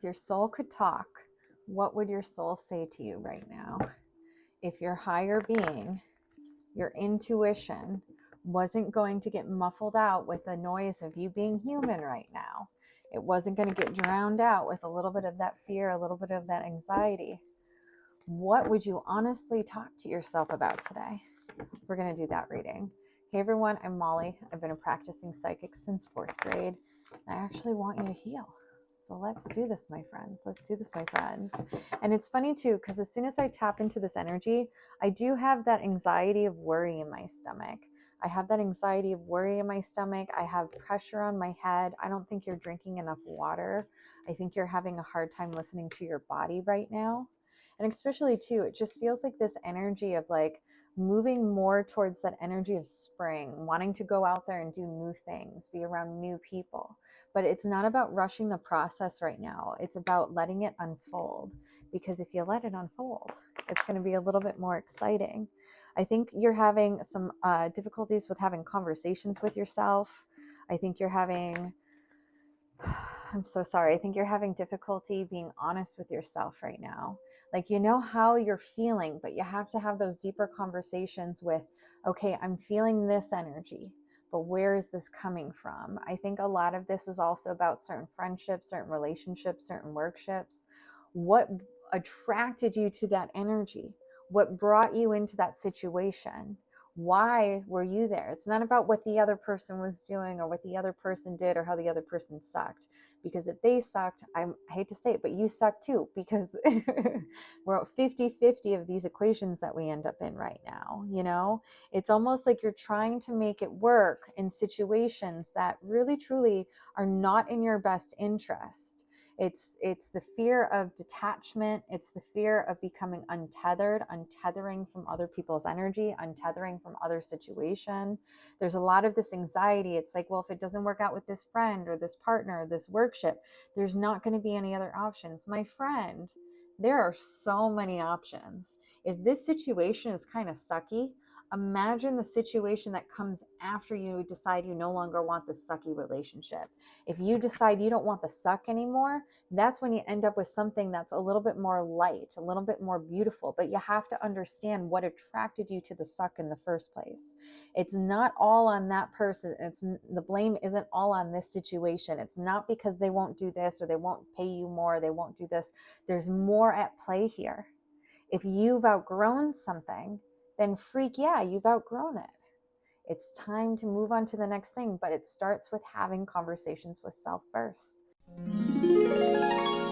If your soul could talk, what would your soul say to you right now? If your higher being, your intuition, wasn't going to get muffled out with the noise of you being human right now, it wasn't going to get drowned out with a little bit of that fear, a little bit of that anxiety, what would you honestly talk to yourself about today? We're going to do that reading. Hey everyone, I'm Molly. I've been a practicing psychic since 4th grade. I actually want you to heal. So let's do this, my friends. Let's do this, my friends. And it's funny too, because as soon as I tap into this energy, I do have that anxiety of worry in my stomach. I have that anxiety of worry in my stomach. I have pressure on my head. I don't think you're drinking enough water. I think you're having a hard time listening to your body right now. And especially too, it just feels like this energy of like moving more towards that energy of spring, wanting to go out there and do new things, be around new people. But it's not about rushing the process right now. It's about letting it unfold, because if you let it unfold, it's going to be a little bit more exciting. I think you're having some difficulties with having conversations with yourself. I think you're having, I'm so sorry. I think you're having difficulty being honest with yourself right now. Like, you know how you're feeling, but you have to have those deeper conversations with, okay, I'm feeling this energy, but where is this coming from? I think a lot of this is also about certain friendships, certain relationships, certain workshops. What attracted you to that energy? What brought you into that situation? Why were you there? It's not about what the other person was doing or what the other person did or how the other person sucked. Because if they sucked, I hate to say it, but you suck too, because we're 50-50 of these equations that we end up in right now. You know, it's almost like you're trying to make it work in situations that really, truly are not in your best interest. It's the fear of detachment. It's the fear of becoming untethered, untethering from other people's energy, untethering from other situation. There's a lot of this anxiety. It's like, well, if it doesn't work out with this friend or this partner or this workship, there's not going to be any other options. My friend, there are so many options. If this situation is kind of sucky, imagine the situation that comes after you decide you no longer want the sucky relationship. If you decide you don't want the suck anymore, that's when you end up with something that's a little bit more light, a little bit more beautiful. But you have to understand what attracted you to the suck in the first place. It's not all on that person. The blame isn't all on this situation. It's not because they won't do this or they won't pay you more, they won't do this. There's more at play here. If you've outgrown something, then freak yeah, you've outgrown it. It's time to move on to the next thing, but it starts with having conversations with self first.